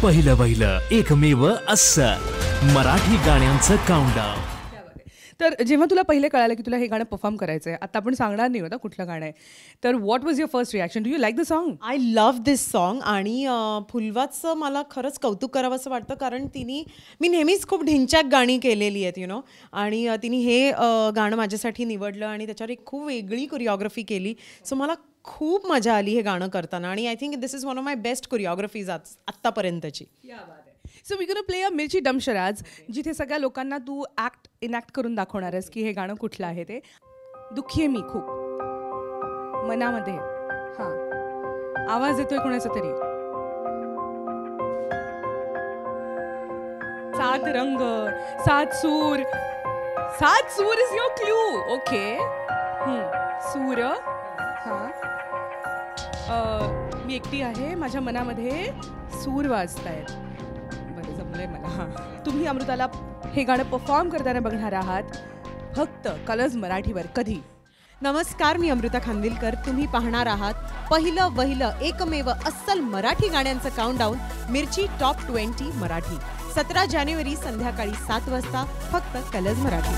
पहिलं वहिलं एकमेव अस्सल मराठी गाण्यांचं काउंटडाऊन. तर जेव्हा तुला पहिले कळालं की तुला हे गाणं परफॉर्म करायचं आहे, आता आपण सांगणार नाही होता कुठलं गाणं आहे, तर what was your first reaction? Do you like the song? I love this song. आणि फुलवाचं मला खरंच कौतुक करावं असं वाटतं, कारण मी नेहमीच खूप ढिंच्याक गाणी केलेली आहेत आणि तिने हे गाणं माझ्यासाठी निवडलं आणि त्याच्यावर एक खूप वेगळी कोरिओग्राफी केली. सो मला खूप मजा आली हे गाणं करताना आणि I think this is one of my best choreographies आत्तापर्यंतची. So we gonna play a Mirchi dumb charades, जिथे सगळ्या लोकांना तू इनॅक्ट करून दाखवणार आहेस की हे गाणं कुठलं आहे ते. दुःखी आहे मी खूप मनामध्ये. हां, आवाज येतोय कोणाचा तरी. सात रंग, सात सूर. सात सूर इज युअर क्लू. ओके, सूर. हां, मी एकटी आहे, माझ्या मनामध्ये सूर वाजतायत. बरं, जमलंय मला. तुम्ही अमृताला हे गाणं परफॉर्म करताना बघणार आहात फक्त कलर्स मराठीवर. कधी? नमस्कार, मी अमृता खानविलकर. तुम्ही पाहणार आहात पहिलं वहिलं एकमेव अस्सल मराठी गाण्यांचं काउंटडाऊन, मिर्ची टॉप 20 मराठी. 17 जानेवारी संध्याकाळी 7 वाजता फक्त कलर्स मराठी.